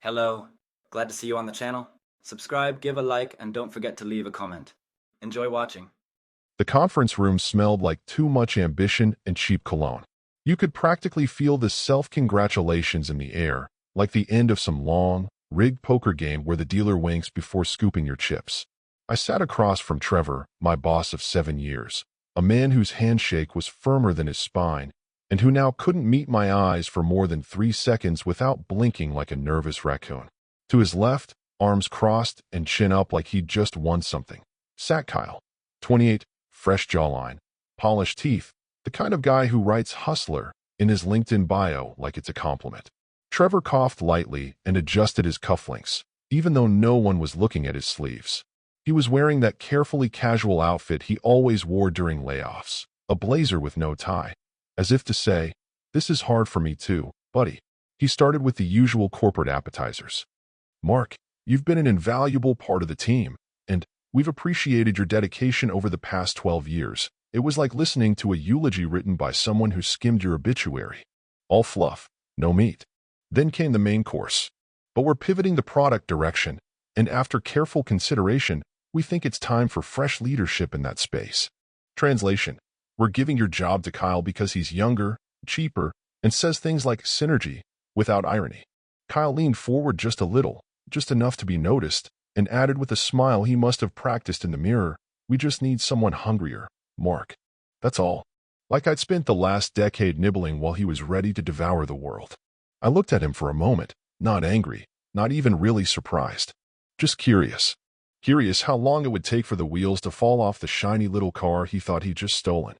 Hello, glad to see you on the channel. Subscribe, give a like, and don't forget to leave a comment. Enjoy watching. The conference room smelled like too much ambition and cheap cologne. You could practically feel the self-congratulations in the air, like the end of some long, rigged poker game where the dealer winks before scooping your chips. I sat across from Trevor, my boss of 7 years, a man whose handshake was firmer than his spine, and who now couldn't meet my eyes for more than 3 seconds without blinking like a nervous raccoon. To his left, arms crossed and chin up like he'd just won something, sat Kyle, 28, fresh jawline, polished teeth, the kind of guy who writes hustler in his LinkedIn bio like it's a compliment. Trevor coughed lightly and adjusted his cufflinks, even though no one was looking at his sleeves. He was wearing that carefully casual outfit he always wore during layoffs, a blazer with no tie, as if to say, "This is hard for me too, buddy." He started with the usual corporate appetizers. "Mark, you've been an invaluable part of the team, and we've appreciated your dedication over the past 12 years. It was like listening to a eulogy written by someone who skimmed your obituary. All fluff, no meat." Then came the main course. "But we're pivoting the product direction, and after careful consideration, we think it's time for fresh leadership in that space." Translation: we're giving your job to Kyle because he's younger, cheaper, and says things like synergy without irony. Kyle leaned forward just a little, just enough to be noticed, and added with a smile he must have practiced in the mirror, "We just need someone hungrier, Mark. That's all." Like I'd spent the last decade nibbling while he was ready to devour the world. I looked at him for a moment, not angry, not even really surprised. Just curious. Curious how long it would take for the wheels to fall off the shiny little car he thought he'd just stolen.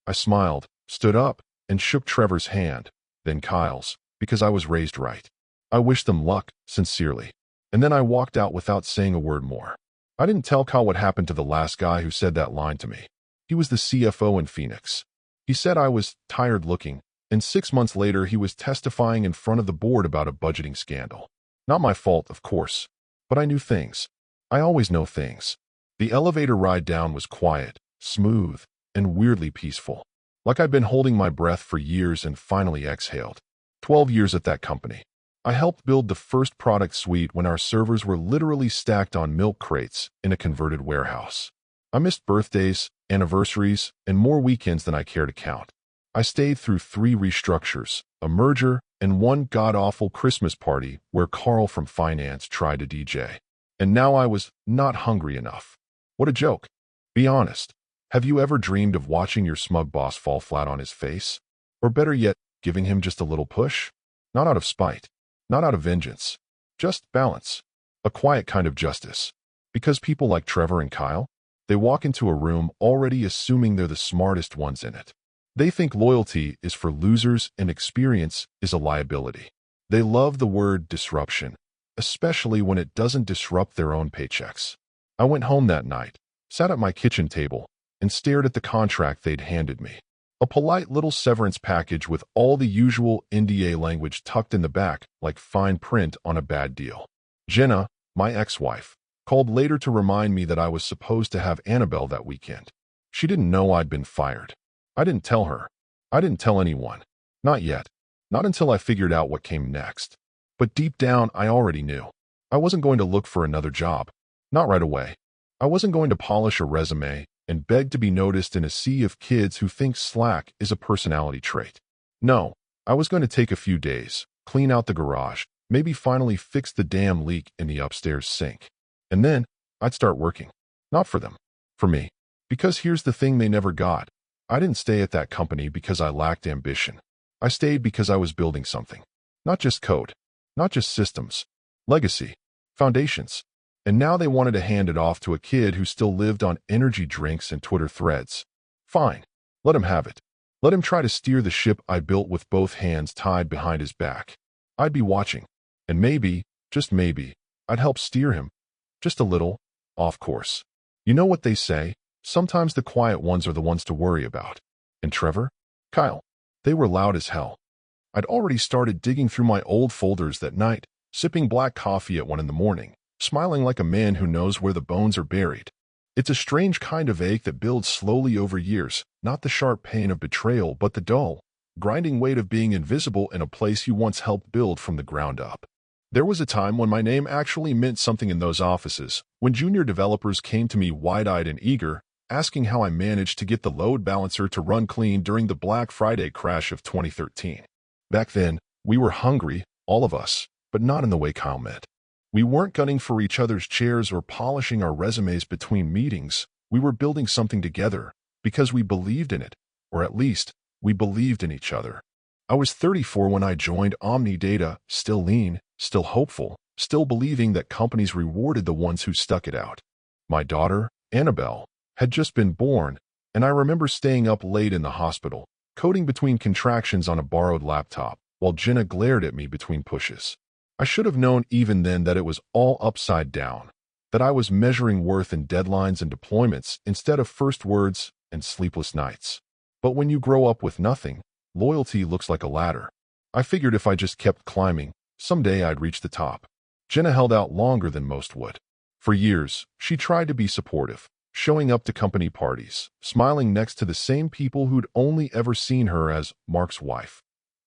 I smiled, stood up, and shook Trevor's hand, then Kyle's, because I was raised right. I wished them luck, sincerely. And then I walked out without saying a word more. I didn't tell Kyle what happened to the last guy who said that line to me. He was the CFO in Phoenix. He said I was tired looking, and 6 months later he was testifying in front of the board about a budgeting scandal. Not my fault, of course, but I knew things. I always know things. The elevator ride down was quiet, smooth, and weirdly peaceful. Like I'd been holding my breath for years and finally exhaled. 12 years at that company. I helped build the first product suite when our servers were literally stacked on milk crates in a converted warehouse. I missed birthdays, anniversaries, and more weekends than I care to count. I stayed through 3 restructures, a merger, and one god-awful Christmas party where Carl from finance tried to DJ. And now I was not hungry enough. What a joke. Be honest. Have you ever dreamed of watching your smug boss fall flat on his face? Or better yet, giving him just a little push? Not out of spite. Not out of vengeance. Just balance. A quiet kind of justice. Because people like Trevor and Kyle, they walk into a room already assuming they're the smartest ones in it. They think loyalty is for losers and experience is a liability. They love the word disruption, especially when it doesn't disrupt their own paychecks. I went home that night, sat at my kitchen table, and stared at the contract they'd handed me. A polite little severance package with all the usual NDA language tucked in the back like fine print on a bad deal. Jenna, my ex-wife, called later to remind me that I was supposed to have Annabelle that weekend. She didn't know I'd been fired. I didn't tell her. I didn't tell anyone. Not yet. Not until I figured out what came next. But deep down, I already knew. I wasn't going to look for another job. Not right away. I wasn't going to polish a resume and beg to be noticed in a sea of kids who think slack is a personality trait. No, I was going to take a few days, clean out the garage, maybe finally fix the damn leak in the upstairs sink. And then, I'd start working. Not for them. For me. Because here's the thing they never got. I didn't stay at that company because I lacked ambition. I stayed because I was building something. Not just code. Not just systems. Legacy. Foundations. And now they wanted to hand it off to a kid who still lived on energy drinks and Twitter threads. Fine. Let him have it. Let him try to steer the ship I built with both hands tied behind his back. I'd be watching. And maybe, just maybe, I'd help steer him. Just a little, off course. You know what they say? Sometimes the quiet ones are the ones to worry about. And Trevor? Kyle? They were loud as hell. I'd already started digging through my old folders that night, sipping black coffee at 1 in the morning, smiling like a man who knows where the bones are buried. It's a strange kind of ache that builds slowly over years, not the sharp pain of betrayal, but the dull, grinding weight of being invisible in a place you once helped build from the ground up. There was a time when my name actually meant something in those offices, when junior developers came to me wide-eyed and eager, asking how I managed to get the load balancer to run clean during the Black Friday crash of 2013. Back then, we were hungry, all of us, but not in the way Kyle meant. We weren't gunning for each other's chairs or polishing our resumes between meetings. We were building something together because we believed in it, or at least, we believed in each other. I was 34 when I joined Omnidata, still lean, still hopeful, still believing that companies rewarded the ones who stuck it out. My daughter, Annabelle, had just been born, and I remember staying up late in the hospital, coding between contractions on a borrowed laptop, while Jenna glared at me between pushes. I should have known even then that it was all upside down, that I was measuring worth in deadlines and deployments instead of first words and sleepless nights. But when you grow up with nothing, loyalty looks like a ladder. I figured if I just kept climbing, someday I'd reach the top. Jenna held out longer than most would. For years, she tried to be supportive, showing up to company parties, smiling next to the same people who'd only ever seen her as Mark's wife.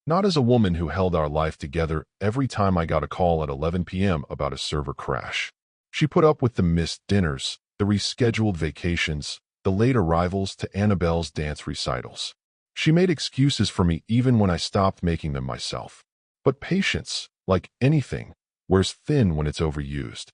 Not as a woman who held our life together every time I got a call at 11 p.m. about a server crash. She put up with the missed dinners, the rescheduled vacations, the late arrivals to Annabelle's dance recitals. She made excuses for me even when I stopped making them myself. But patience, like anything, wears thin when it's overused.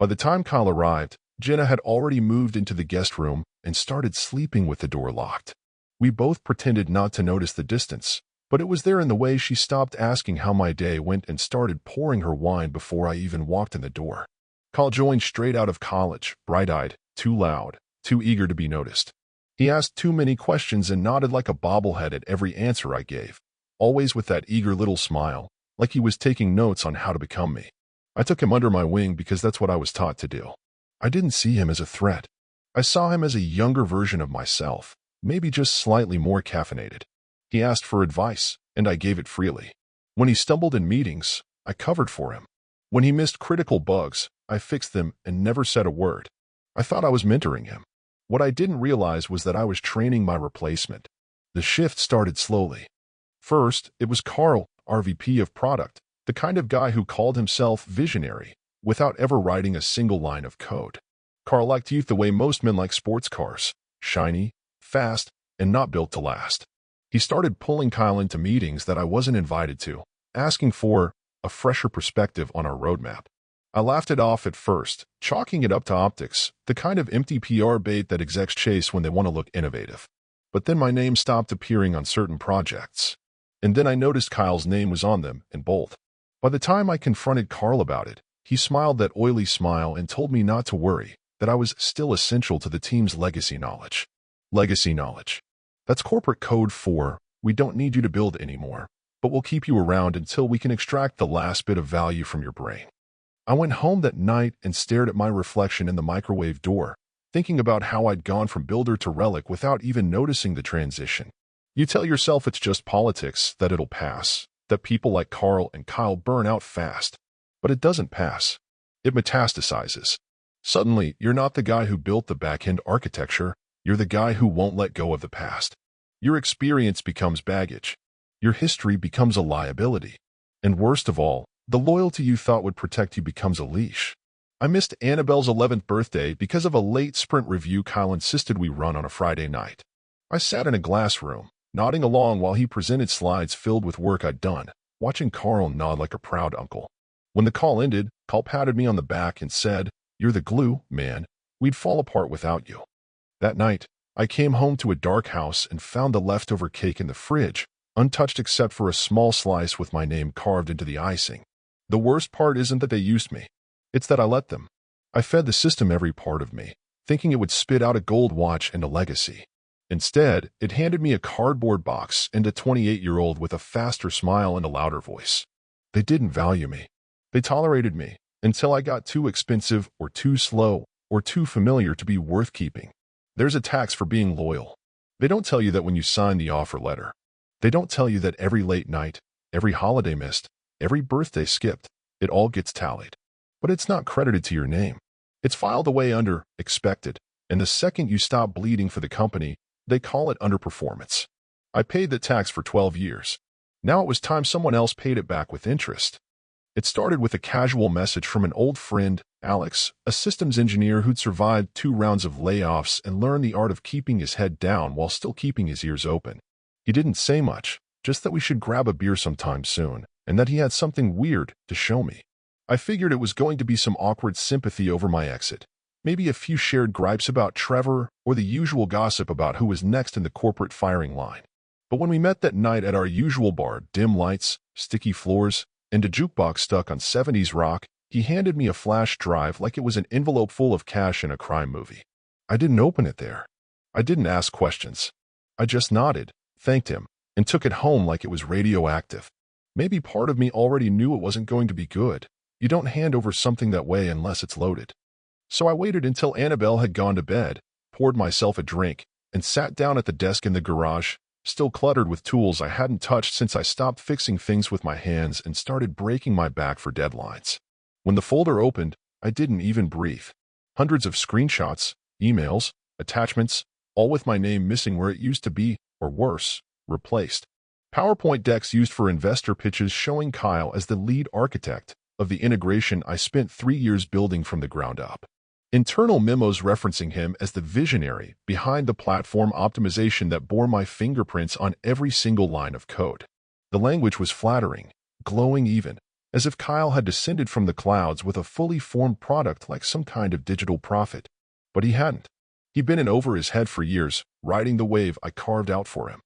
By the time Kyle arrived, Jenna had already moved into the guest room and started sleeping with the door locked. We both pretended not to notice the distance, but it was there in the way she stopped asking how my day went and started pouring her wine before I even walked in the door. Kyle joined straight out of college, bright-eyed, too loud, too eager to be noticed. He asked too many questions and nodded like a bobblehead at every answer I gave, always with that eager little smile, like he was taking notes on how to become me. I took him under my wing because that's what I was taught to do. I didn't see him as a threat. I saw him as a younger version of myself, maybe just slightly more caffeinated. He asked for advice, and I gave it freely. When he stumbled in meetings, I covered for him. When he missed critical bugs, I fixed them and never said a word. I thought I was mentoring him. What I didn't realize was that I was training my replacement. The shift started slowly. First, it was Carl, our VP of product, the kind of guy who called himself visionary, without ever writing a single line of code. Carl liked youth the way most men like sports cars, shiny, fast, and not built to last. He started pulling Kyle into meetings that I wasn't invited to, asking for a fresher perspective on our roadmap. I laughed it off at first, chalking it up to optics, the kind of empty PR bait that execs chase when they want to look innovative. But then my name stopped appearing on certain projects. And then I noticed Kyle's name was on them in bold. By the time I confronted Carl about it, he smiled that oily smile and told me not to worry, that I was still essential to the team's legacy knowledge. Legacy knowledge. That's corporate code for, we don't need you to build anymore, but we'll keep you around until we can extract the last bit of value from your brain. I went home that night and stared at my reflection in the microwave door, thinking about how I'd gone from builder to relic without even noticing the transition. You tell yourself it's just politics, that it'll pass, that people like Carl and Kyle burn out fast. But it doesn't pass. It metastasizes. Suddenly, you're not the guy who built the back-end architecture, you're the guy who won't let go of the past. Your experience becomes baggage. Your history becomes a liability. And worst of all, the loyalty you thought would protect you becomes a leash. I missed Annabelle's 11th birthday because of a late sprint review Kyle insisted we run on a Friday night. I sat in a glass room, nodding along while he presented slides filled with work I'd done, watching Carl nod like a proud uncle. When the call ended, Carl patted me on the back and said, "You're the glue, man. We'd fall apart without you." That night, I came home to a dark house and found the leftover cake in the fridge, untouched except for a small slice with my name carved into the icing. The worst part isn't that they used me. It's that I let them. I fed the system every part of me, thinking it would spit out a gold watch and a legacy. Instead, it handed me a cardboard box and a 28-year-old with a faster smile and a louder voice. They didn't value me. They tolerated me until I got too expensive or too slow or too familiar to be worth keeping. There's a tax for being loyal. They don't tell you that when you sign the offer letter. They don't tell you that every late night, every holiday missed, every birthday skipped, it all gets tallied. But it's not credited to your name. It's filed away under expected, and the second you stop bleeding for the company, they call it underperformance. I paid the tax for 12 years. Now it was time someone else paid it back with interest. It started with a casual message from an old friend, Alex, a systems engineer who'd survived 2 rounds of layoffs and learned the art of keeping his head down while still keeping his ears open. He didn't say much, just that we should grab a beer sometime soon, and that he had something weird to show me. I figured it was going to be some awkward sympathy over my exit, maybe a few shared gripes about Trevor, or the usual gossip about who was next in the corporate firing line. But when we met that night at our usual bar, dim lights, sticky floors, and a jukebox stuck on 70s rock, he handed me a flash drive like it was an envelope full of cash in a crime movie. I didn't open it there. I didn't ask questions. I just nodded, thanked him, and took it home like it was radioactive. Maybe part of me already knew it wasn't going to be good. You don't hand over something that way unless it's loaded. So I waited until Annabelle had gone to bed, poured myself a drink, and sat down at the desk in the garage, still cluttered with tools I hadn't touched since I stopped fixing things with my hands and started breaking my back for deadlines. When the folder opened, I didn't even breathe. Hundreds of screenshots, emails, attachments, all with my name missing where it used to be, or worse, replaced. PowerPoint decks used for investor pitches showing Kyle as the lead architect of the integration I spent 3 years building from the ground up. Internal memos referencing him as the visionary behind the platform optimization that bore my fingerprints on every single line of code. The language was flattering, glowing even, as if Kyle had descended from the clouds with a fully formed product like some kind of digital prophet. But he hadn't. He'd been in over his head for years, riding the wave I carved out for him.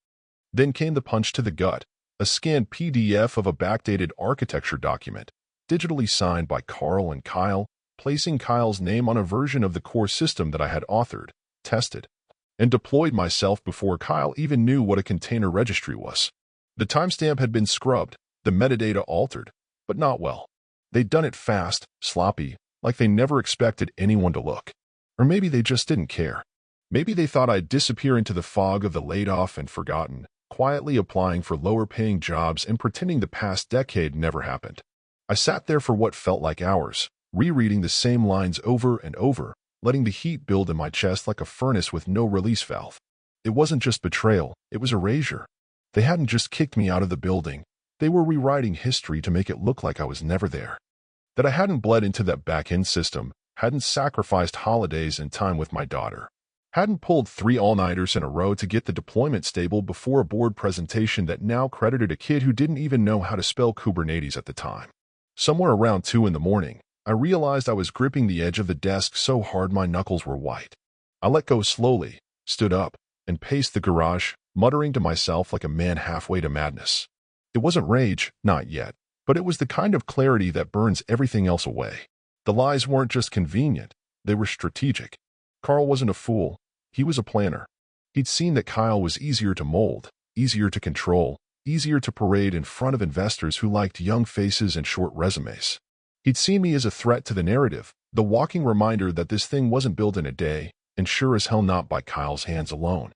Then came the punch to the gut, a scanned PDF of a backdated architecture document, digitally signed by Carl and Kyle, placing Kyle's name on a version of the core system that I had authored, tested, and deployed myself before Kyle even knew what a container registry was. The timestamp had been scrubbed, the metadata altered, but not well. They'd done it fast, sloppy, like they never expected anyone to look. Or maybe they just didn't care. Maybe they thought I'd disappear into the fog of the laid off and forgotten, quietly applying for lower-paying jobs and pretending the past decade never happened. I sat there for what felt like hours, rereading the same lines over and over, letting the heat build in my chest like a furnace with no release valve. It wasn't just betrayal, it was erasure. They hadn't just kicked me out of the building, they were rewriting history to make it look like I was never there. That I hadn't bled into that back-end system, hadn't sacrificed holidays and time with my daughter, hadn't pulled 3 all-nighters in a row to get the deployment stable before a board presentation that now credited a kid who didn't even know how to spell Kubernetes at the time. Somewhere around 2 in the morning, I realized I was gripping the edge of the desk so hard my knuckles were white. I let go slowly, stood up, and paced the garage, muttering to myself like a man halfway to madness. It wasn't rage, not yet, but it was the kind of clarity that burns everything else away. The lies weren't just convenient, they were strategic. Carl wasn't a fool, he was a planner. He'd seen that Kyle was easier to mold, easier to control, easier to parade in front of investors who liked young faces and short resumes. He'd seen me as a threat to the narrative, the walking reminder that this thing wasn't built in a day, and sure as hell not by Kyle's hands alone.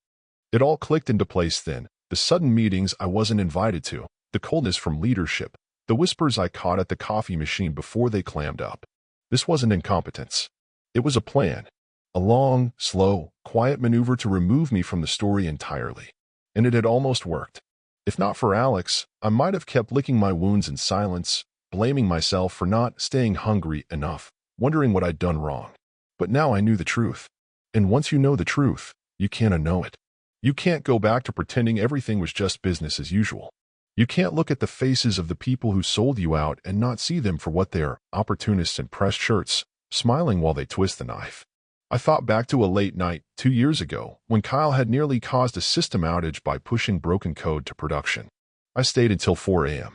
It all clicked into place then, the sudden meetings I wasn't invited to, the coldness from leadership, the whispers I caught at the coffee machine before they clammed up. This wasn't incompetence. It was a plan. A long, slow, quiet maneuver to remove me from the story entirely. And it had almost worked. If not for Alex, I might have kept licking my wounds in silence, blaming myself for not staying hungry enough, wondering what I'd done wrong. But now I knew the truth. And once you know the truth, you can't unknow it. You can't go back to pretending everything was just business as usual. You can't look at the faces of the people who sold you out and not see them for what they are, opportunists in pressed shirts, smiling while they twist the knife. I thought back to a late night 2 years ago when Kyle had nearly caused a system outage by pushing broken code to production. I stayed until 4 a.m.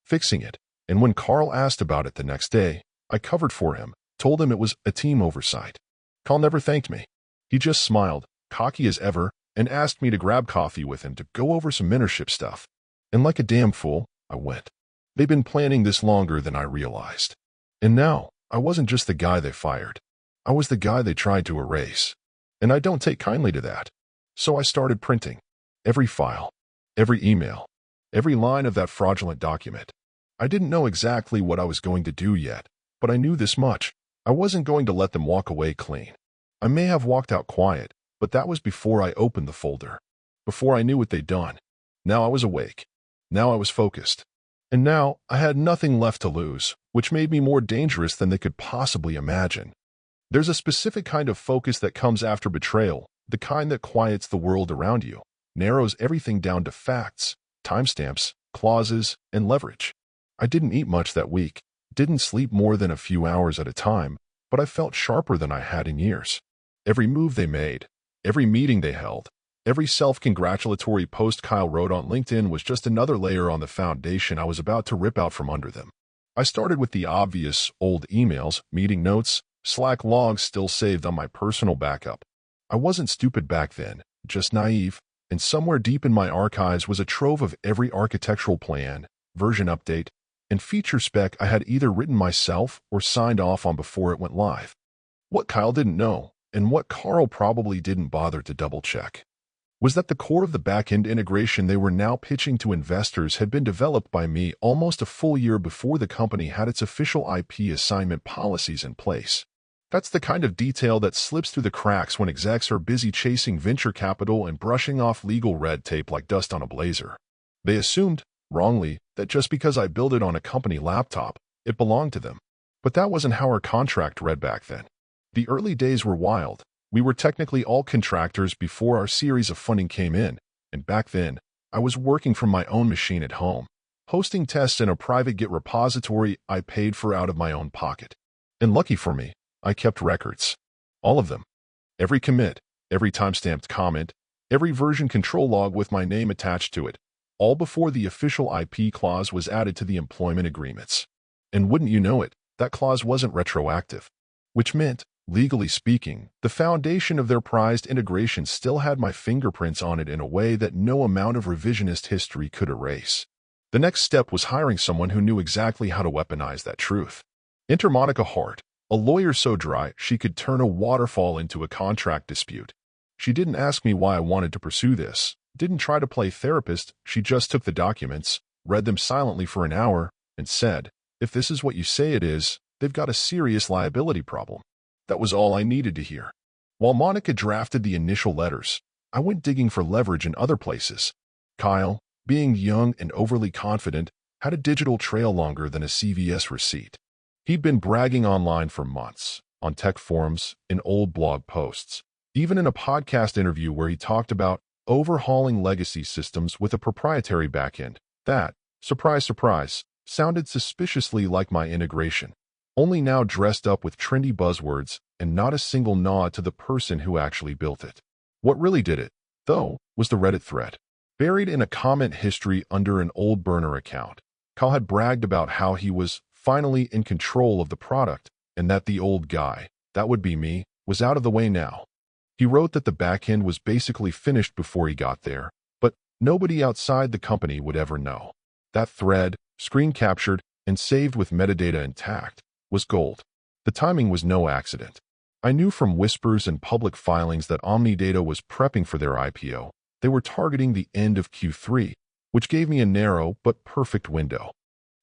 fixing it, and when Carl asked about it the next day, I covered for him, told him it was a team oversight. Carl never thanked me. He just smiled, cocky as ever, and asked me to grab coffee with him to go over some mentorship stuff. And like a damn fool, I went. They'd been planning this longer than I realized. And now, I wasn't just the guy they fired. I was the guy they tried to erase. And I don't take kindly to that. So I started printing. Every file. Every email. Every line of that fraudulent document. I didn't know exactly what I was going to do yet, but I knew this much. I wasn't going to let them walk away clean. I may have walked out quiet, but that was before I opened the folder. Before I knew what they'd done. Now I was awake. Now I was focused. And now I had nothing left to lose, which made me more dangerous than they could possibly imagine. There's a specific kind of focus that comes after betrayal, the kind that quiets the world around you, narrows everything down to facts, timestamps, clauses, and leverage. I didn't eat much that week, didn't sleep more than a few hours at a time, but I felt sharper than I had in years. Every move they made, every meeting they held, every self-congratulatory post Kyle wrote on LinkedIn was just another layer on the foundation I was about to rip out from under them. I started with the obvious, old emails, meeting notes, Slack logs still saved on my personal backup. I wasn't stupid back then, just naive, and somewhere deep in my archives was a trove of every architectural plan, version update, and feature spec I had either written myself or signed off on before it went live. What Kyle didn't know, and what Carl probably didn't bother to double-check, was that the core of the back-end integration they were now pitching to investors had been developed by me almost a full year before the company had its official IP assignment policies in place. That's the kind of detail that slips through the cracks when execs are busy chasing venture capital and brushing off legal red tape like dust on a blazer. They assumed, wrongly, that just because I built it on a company laptop, it belonged to them. But that wasn't how our contract read back then. The early days were wild. We were technically all contractors before our series of funding came in, and back then, I was working from my own machine at home, hosting tests in a private Git repository I paid for out of my own pocket. And lucky for me, I kept records. All of them. Every commit, every timestamped comment, every version control log with my name attached to it, all before the official IP clause was added to the employment agreements. And wouldn't you know it, that clause wasn't retroactive, which meant, legally speaking, the foundation of their prized integration still had my fingerprints on it in a way that no amount of revisionist history could erase. The next step was hiring someone who knew exactly how to weaponize that truth. Enter Monica Hart, a lawyer so dry she could turn a waterfall into a contract dispute. She didn't ask me why I wanted to pursue this, didn't try to play therapist, she just took the documents, read them silently for an hour, and said, "If this is what you say it is, they've got a serious liability problem." That was all I needed to hear. While Monica drafted the initial letters, I went digging for leverage in other places. Kyle, being young and overly confident, had a digital trail longer than a CVS receipt. He'd been bragging online for months, on tech forums, in old blog posts, even in a podcast interview where he talked about overhauling legacy systems with a proprietary backend. That, surprise, surprise, sounded suspiciously like my integration, only now dressed up with trendy buzzwords and not a single nod to the person who actually built it. What really did it, though, was the Reddit thread. Buried in a comment history under an old burner account, Kyle had bragged about how he was finally in control of the product, and that the old guy, that would be me, was out of the way now. He wrote that the backend was basically finished before he got there, but nobody outside the company would ever know. That thread, screen captured and saved with metadata intact, was gold. The timing was no accident. I knew from whispers and public filings that Omnidata was prepping for their IPO. They were targeting the end of Q3, which gave me a narrow but perfect window.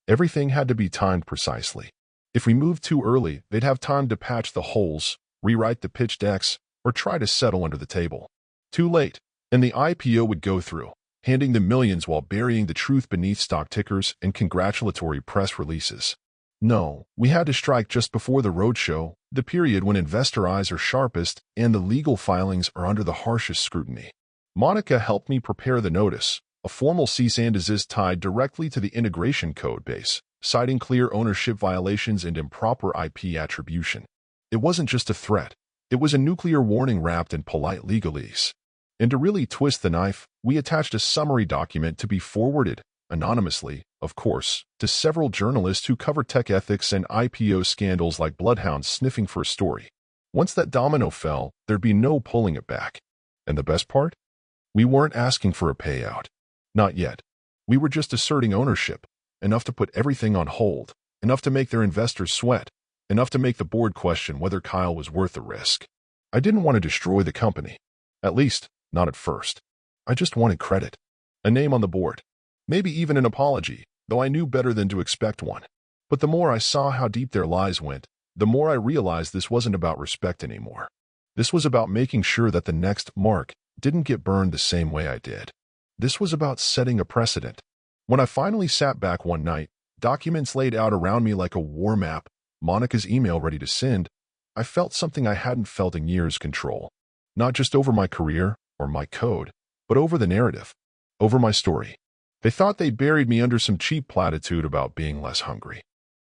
Everything had to be timed precisely. If we moved too early, they'd have time to patch the holes, rewrite the pitch decks, or try to settle under the table. Too late, and the IPO would go through, handing them millions while burying the truth beneath stock tickers and congratulatory press releases. No, we had to strike just before the roadshow, the period when investor eyes are sharpest and the legal filings are under the harshest scrutiny. Monica helped me prepare the notice, a formal cease and desist tied directly to the integration code base, citing clear ownership violations and improper IP attribution. It wasn't just a threat. It was a nuclear warning wrapped in polite legalese. And to really twist the knife, we attached a summary document to be forwarded, anonymously, of course, to several journalists who cover tech ethics and IPO scandals like bloodhounds sniffing for a story. Once that domino fell, there'd be no pulling it back. And the best part? We weren't asking for a payout. Not yet. We were just asserting ownership, enough to put everything on hold, enough to make their investors sweat, enough to make the board question whether Kyle was worth the risk. I didn't want to destroy the company. At least, not at first. I just wanted credit. A name on the board. Maybe even an apology, though I knew better than to expect one. But the more I saw how deep their lies went, the more I realized this wasn't about respect anymore. This was about making sure that the next Mark didn't get burned the same way I did. This was about setting a precedent. When I finally sat back one night, documents laid out around me like a war map, Monica's email ready to send, I felt something I hadn't felt in years: control. Not just over my career or my code, but over the narrative, over my story. They thought they buried me under some cheap platitude about being less hungry.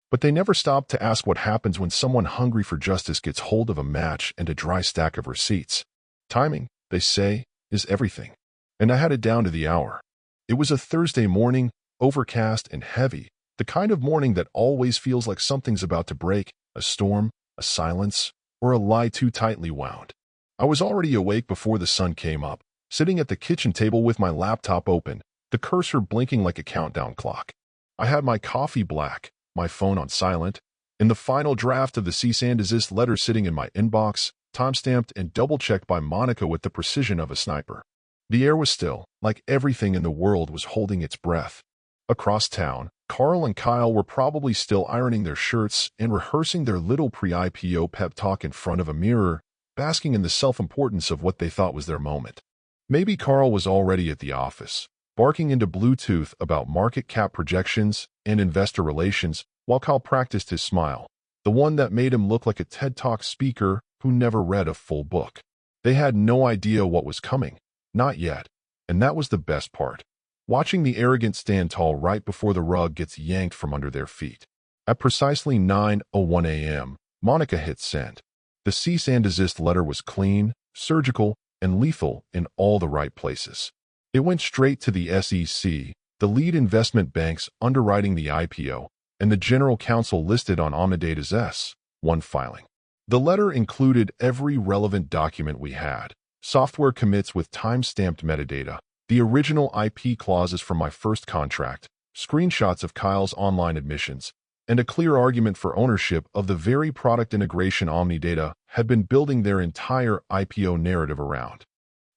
But they never stopped to ask what happens when someone hungry for justice gets hold of a match and a dry stack of receipts. Timing, they say, is everything. And I had it down to the hour. It was a Thursday morning, overcast and heavy, the kind of morning that always feels like something's about to break: a storm, a silence, or a lie too tightly wound. I was already awake before the sun came up, sitting at the kitchen table with my laptop open, the cursor blinking like a countdown clock. I had my coffee black, my phone on silent, and the final draft of the cease and desist letter sitting in my inbox, time-stamped and double-checked by Monica with the precision of a sniper. The air was still, like everything in the world was holding its breath. Across town, Carl and Kyle were probably still ironing their shirts and rehearsing their little pre-IPO pep talk in front of a mirror, basking in the self-importance of what they thought was their moment. Maybe Carl was already at the office, barking into Bluetooth about market cap projections and investor relations, while Kyle practiced his smile, the one that made him look like a TED Talk speaker who never read a full book. They had no idea what was coming. Not yet. And that was the best part. Watching the arrogant stand tall right before the rug gets yanked from under their feet. At precisely 9:01 a.m., Monica hit send. The cease and desist letter was clean, surgical, and lethal in all the right places. It went straight to the SEC, the lead investment banks underwriting the IPO, and the general counsel listed on Omnidata's S-1 filing. The letter included every relevant document we had: software commits with time-stamped metadata, the original IP clauses from my first contract, screenshots of Kyle's online admissions, and a clear argument for ownership of the very product integration Omnidata had been building their entire IPO narrative around.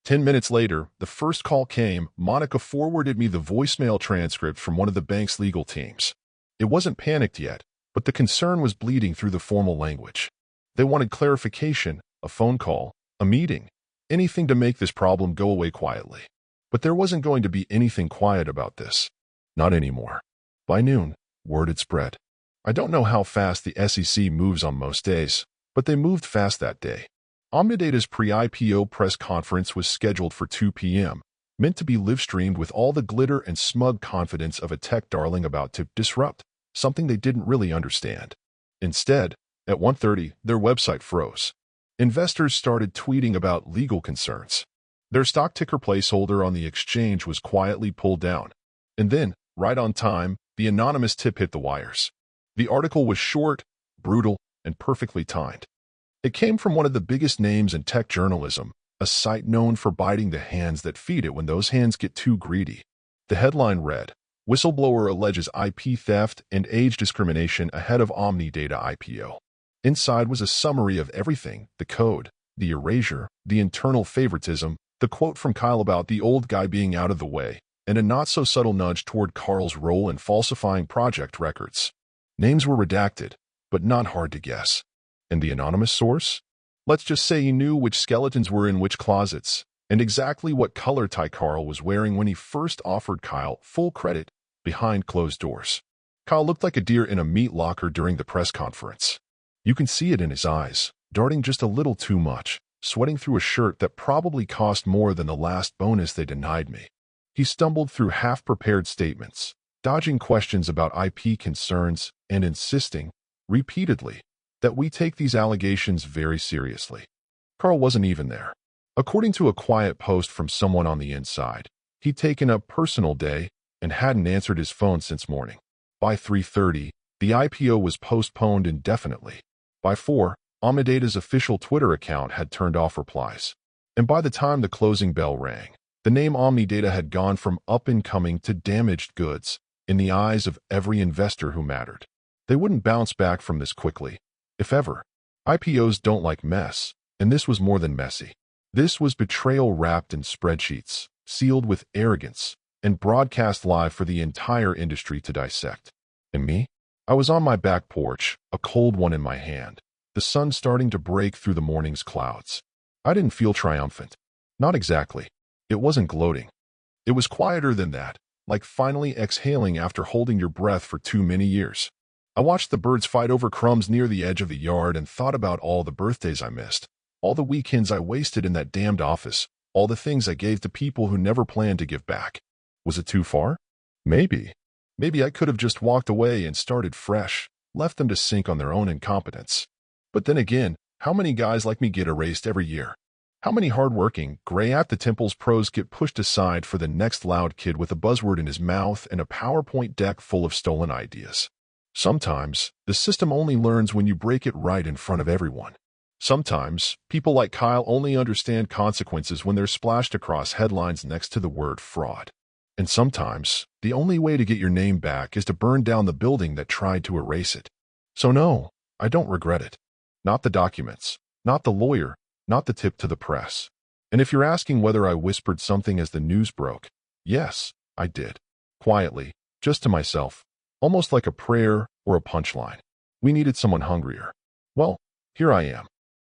10 minutes later, the first call came. Monica forwarded me the voicemail transcript from one of the bank's legal teams. It wasn't panicked yet, but the concern was bleeding through the formal language. They wanted clarification, a phone call, a meeting, anything to make this problem go away quietly. But there wasn't going to be anything quiet about this. Not anymore. By noon, word had spread. I don't know how fast the SEC moves on most days, but they moved fast that day. Omnidata's pre-IPO press conference was scheduled for 2 p.m., meant to be live-streamed with all the glitter and smug confidence of a tech darling about to disrupt something they didn't really understand. Instead, at 1:30, their website froze. Investors started tweeting about legal concerns. Their stock ticker placeholder on the exchange was quietly pulled down. And then, right on time, the anonymous tip hit the wires. The article was short, brutal, and perfectly timed. It came from one of the biggest names in tech journalism, a site known for biting the hands that feed it when those hands get too greedy. The headline read, "Whistleblower alleges IP theft and age discrimination ahead of Omnidata IPO." Inside was a summary of everything: the code, the erasure, the internal favoritism, the quote from Kyle about the old guy being out of the way, and a not-so-subtle nudge toward Carl's role in falsifying project records. Names were redacted, but not hard to guess. And the anonymous source? Let's just say he knew which skeletons were in which closets, and exactly what color tie Carl was wearing when he first offered Kyle full credit behind closed doors. Kyle looked like a deer in a meat locker during the press conference. You can see it in his eyes, darting just a little too much, sweating through a shirt that probably cost more than the last bonus they denied me. He stumbled through half-prepared statements, dodging questions about IP concerns and insisting, repeatedly, that we take these allegations very seriously. Carl wasn't even there. According to a quiet post from someone on the inside, he'd taken a personal day and hadn't answered his phone since morning. By 3:30, the IPO was postponed indefinitely. By 4, Omnidata's official Twitter account had turned off replies. And by the time the closing bell rang, the name Omnidata had gone from up-and-coming to damaged goods in the eyes of every investor who mattered. They wouldn't bounce back from this quickly, if ever. IPOs don't like mess, and this was more than messy. This was betrayal wrapped in spreadsheets, sealed with arrogance, and broadcast live for the entire industry to dissect. And me? I was on my back porch, a cold one in my hand, the sun starting to break through the morning's clouds. I didn't feel triumphant. Not exactly. It wasn't gloating. It was quieter than that, like finally exhaling after holding your breath for too many years. I watched the birds fight over crumbs near the edge of the yard and thought about all the birthdays I missed, all the weekends I wasted in that damned office, all the things I gave to people who never planned to give back. Was it too far? Maybe. Maybe I could have just walked away and started fresh, left them to sink on their own incompetence. But then again, how many guys like me get erased every year? How many hardworking, gray-at-the-temples pros get pushed aside for the next loud kid with a buzzword in his mouth and a PowerPoint deck full of stolen ideas? Sometimes, the system only learns when you break it right in front of everyone. Sometimes, people like Kyle only understand consequences when they're splashed across headlines next to the word fraud. And sometimes, the only way to get your name back is to burn down the building that tried to erase it. So no, I don't regret it. Not the documents, not the lawyer, not the tip to the press. And if you're asking whether I whispered something as the news broke, yes, I did. Quietly, just to myself, almost like a prayer or a punchline. We needed someone hungrier. Well, here I am.